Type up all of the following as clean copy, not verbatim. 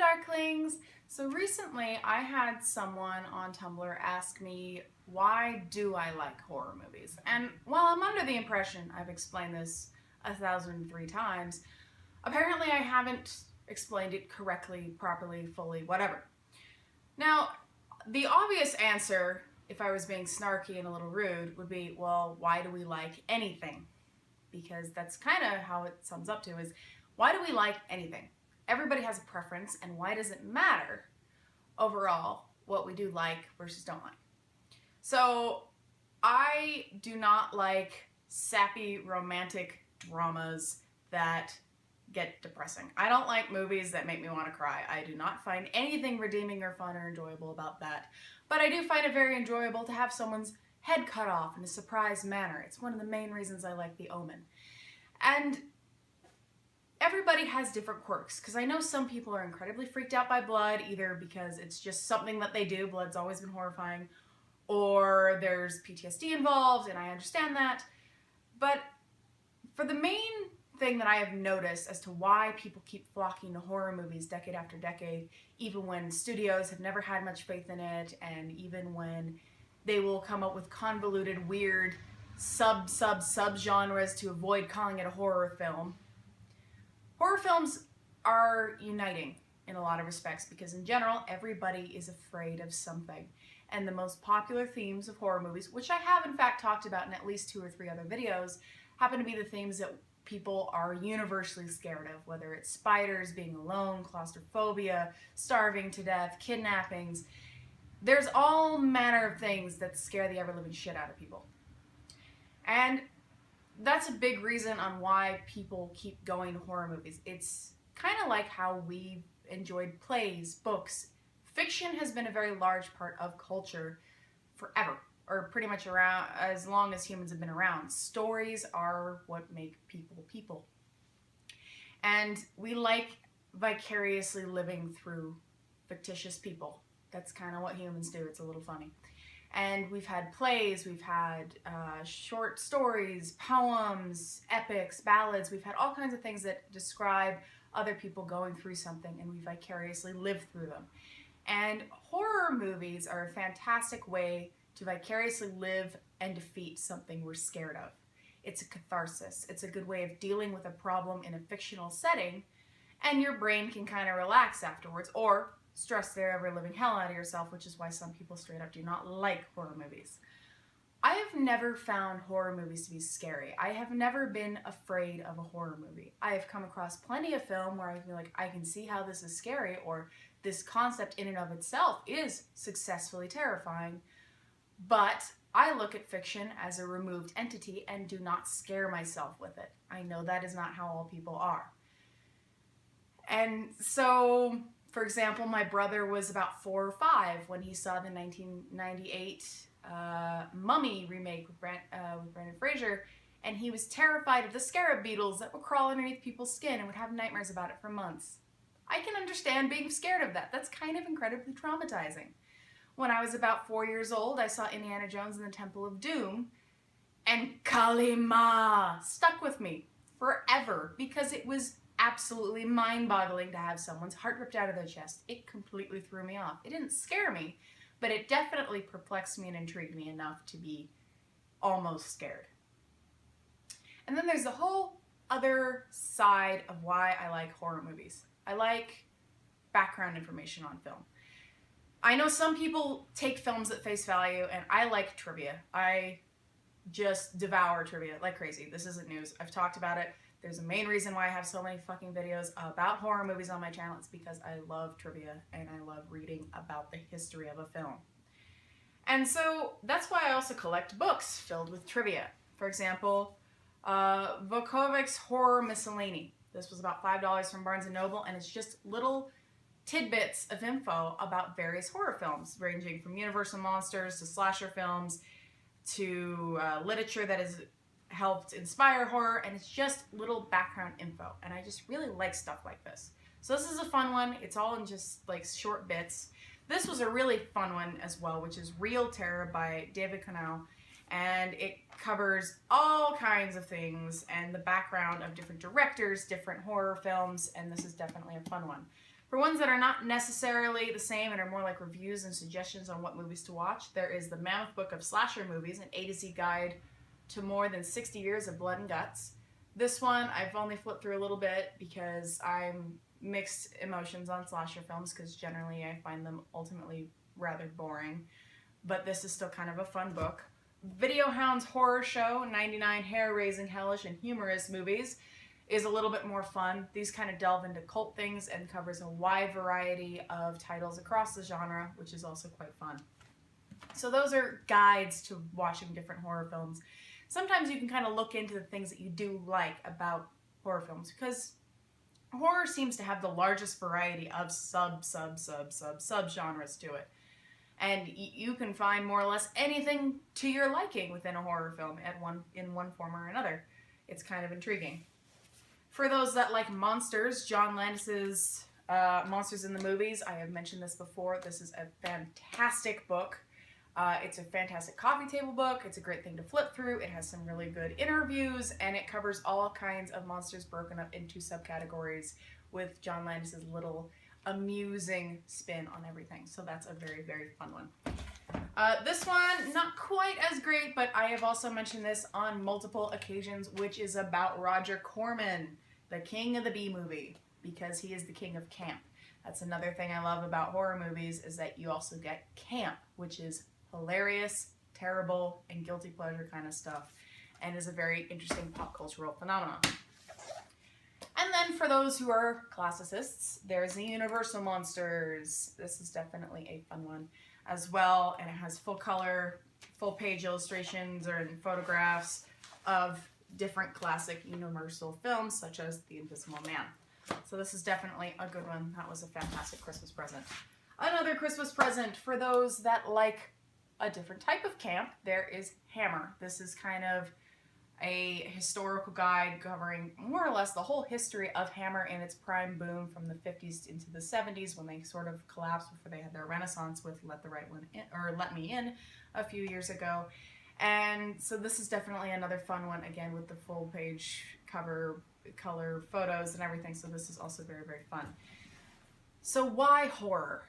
Darklings! So recently I had someone on Tumblr ask me, why do I like horror movies? And while I'm under the impression I've explained this 1,003 times, apparently I haven't explained it correctly, properly, fully, whatever. Now, the obvious answer, if I was being snarky and a little rude, would be, well, why do we like anything? Because that's kind of how it sums up to is, why do we like anything? Everybody has a preference, and why does it matter overall what we do like versus don't like? So I do not like sappy romantic dramas that get depressing. I don't like movies that make me want to cry. I do not find anything redeeming or fun or enjoyable about that. But I do find it very enjoyable to have someone's head cut off in a surprise manner. It's one of the main reasons I like The Omen. And everybody has different quirks, because I know some people are incredibly freaked out by blood, either because it's just something that they do, blood's always been horrifying, or there's PTSD involved, and I understand that. But for the main thing that I have noticed as to why people keep flocking to horror movies decade after decade, even when studios have never had much faith in it, and even when they will come up with convoluted, weird sub-genres to avoid calling it a horror film. Horror films are uniting in a lot of respects because in general, everybody is afraid of something. And the most popular themes of horror movies, which I have in fact talked about in at least 2 or 3 other videos, happen to be the themes that people are universally scared of, whether it's spiders, being alone, claustrophobia, starving to death, kidnappings. There's all manner of things that scare the ever-living shit out of people. And that's a big reason on why people keep going to horror movies. It's kind of like how we enjoyed plays, books. Fiction has been a very large part of culture forever, or pretty much around as long as humans have been around. Stories are what make people people. And we like vicariously living through fictitious people. That's kind of what humans do. It's a little funny. And we've had plays, we've had short stories, poems, epics, ballads. We've had all kinds of things that describe other people going through something, and we vicariously live through them. And horror movies are a fantastic way to vicariously live and defeat something we're scared of. It's a catharsis. It's a good way of dealing with a problem in a fictional setting, and your brain can kind of relax afterwards, or stress the ever-living hell out of yourself, which is why some people straight up do not like horror movies. I have never found horror movies to be scary. I have never been afraid of a horror movie. I have come across plenty of film where I feel like I can see how this is scary, or this concept in and of itself is successfully terrifying, but I look at fiction as a removed entity and do not scare myself with it. I know that is not how all people are. And so, for example, my brother was about 4 or 5 when he saw the 1998 Mummy remake with Brendan Fraser, and he was terrified of the scarab beetles that would crawl underneath people's skin and would have nightmares about it for months. I can understand being scared of that. That's kind of incredibly traumatizing. When I was about 4 years old, I saw Indiana Jones and the Temple of Doom, and Kali Ma stuck with me forever because it was absolutely mind-boggling to have someone's heart ripped out of their chest. It completely threw me off. It didn't scare me, but it definitely perplexed me and intrigued me enough to be almost scared. And then there's the whole other side of why I like horror movies. I like background information on film. I know some people take films at face value, and I like trivia. I just devour trivia like crazy. This isn't news. I've talked about it. There's a main reason why I have so many fucking videos about horror movies on my channel. It's because I love trivia and I love reading about the history of a film. And so that's why I also collect books filled with trivia. For example, Vukovic's Horror Miscellany. This was about $5 from Barnes & Noble, and it's just little tidbits of info about various horror films, ranging from Universal Monsters to slasher films to literature that has helped inspire horror, and it's just little background info, and I just really like stuff like this. So this is a fun one. It's all in just like short bits. This was a really fun one as well, which is Real Terror by David Connell, and it covers all kinds of things and the background of different directors, different horror films, and this is definitely a fun one. For ones that are not necessarily the same and are more like reviews and suggestions on what movies to watch, there is the Mammoth Book of Slasher Movies, an A to Z guide to more than 60 years of blood and guts. This one I've only flipped through a little bit because I'm mixed emotions on slasher films because generally I find them ultimately rather boring. But this is still kind of a fun book. Video Hound's Horror Show, 99 hair-raising, hellish, and humorous movies, is a little bit more fun. These kind of delve into cult things and covers a wide variety of titles across the genre, which is also quite fun. So those are guides to watching different horror films. Sometimes you can kind of look into the things that you do like about horror films, because horror seems to have the largest variety of sub-genres to it. And you can find more or less anything to your liking within a horror film in one form or another. It's kind of intriguing. For those that like monsters, John Landis's Monsters in the Movies, I have mentioned this before. This is a fantastic book. It's a fantastic coffee table book. It's a great thing to flip through. It has some really good interviews, and it covers all kinds of monsters broken up into subcategories with John Landis's little amusing spin on everything. So that's a very, very fun one. This one, not quite as great, but I have also mentioned this on multiple occasions, which is about Roger Corman, the king of the B-movie, because he is the king of camp. That's another thing I love about horror movies, is that you also get camp, which is hilarious, terrible, and guilty pleasure kind of stuff, and is a very interesting pop cultural phenomenon. And then for those who are classicists, there's the Universal Monsters. This is definitely a fun one as well, and it has full color, full page illustrations or photographs of different classic Universal films, such as The Invisible Man. So this is definitely a good one. That was a fantastic Christmas present. Another Christmas present for those that like a different type of camp, there is Hammer. This is kind of a historical guide covering more or less the whole history of Hammer in its prime boom from the 50s into the 70s, when they sort of collapsed before they had their renaissance with Let the Right One In, or Let Me In, a few years ago. And so this is definitely another fun one, again with the full page cover, color photos and everything. So this is also very, very fun. So why horror?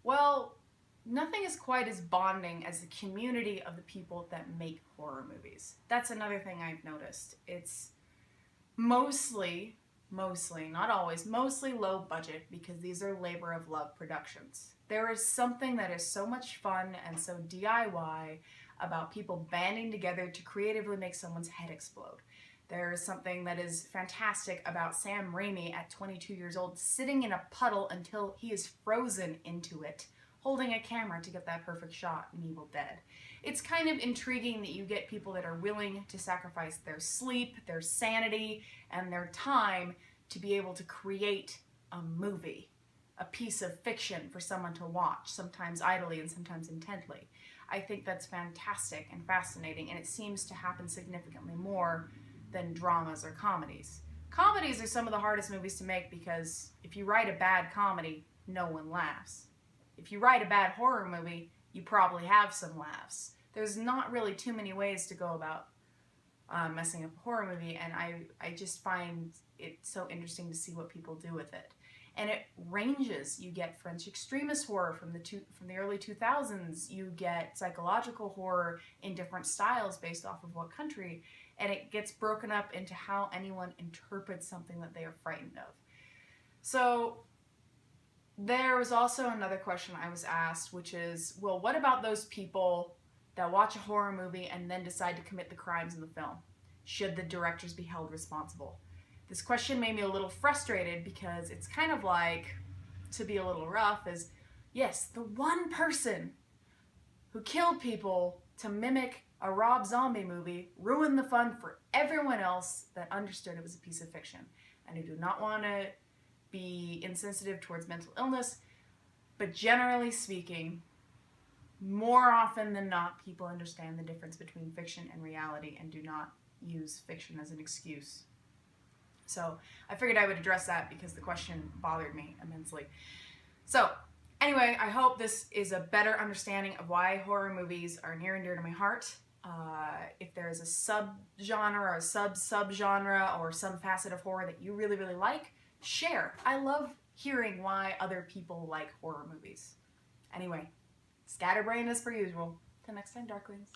Well, nothing is quite as bonding as the community of the people that make horror movies. That's another thing I've noticed. It's mostly, not always, mostly low budget, because these are labor of love productions. There is something that is so much fun and so DIY about people banding together to creatively make someone's head explode. There is something that is fantastic about Sam Raimi at 22 years old sitting in a puddle until he is frozen into it, holding a camera to get that perfect shot in Evil Dead. It's kind of intriguing that you get people that are willing to sacrifice their sleep, their sanity, and their time to be able to create a movie, a piece of fiction for someone to watch, sometimes idly and sometimes intently. I think that's fantastic and fascinating, and it seems to happen significantly more than dramas or comedies. Comedies are some of the hardest movies to make, because if you write a bad comedy, no one laughs. If you write a bad horror movie, you probably have some laughs. There's not really too many ways to go about messing up a horror movie, and I just find it so interesting to see what people do with it. And it ranges. You get French extremist horror from the early 2000s. You get psychological horror in different styles based off of what country, and it gets broken up into how anyone interprets something that they are frightened of. So there was also another question I was asked, which is, well, what about those people that watch a horror movie and then decide to commit the crimes in the film? Should the directors be held responsible? This question made me a little frustrated, because it's kind of like, to be a little rough, is, yes, the one person who killed people to mimic a Rob Zombie movie ruined the fun for everyone else that understood it was a piece of fiction and who do not want to be insensitive towards mental illness. But generally speaking, more often than not, people understand the difference between fiction and reality and do not use fiction as an excuse. So I figured I would address that because the question bothered me immensely. So anyway, I hope this is a better understanding of why horror movies are near and dear to my heart. If there is a sub-genre or a sub-genre or some facet of horror that you really, really like, share. I love hearing why other people like horror movies. Anyway, scatterbrain as per usual. Till next time, Darklings.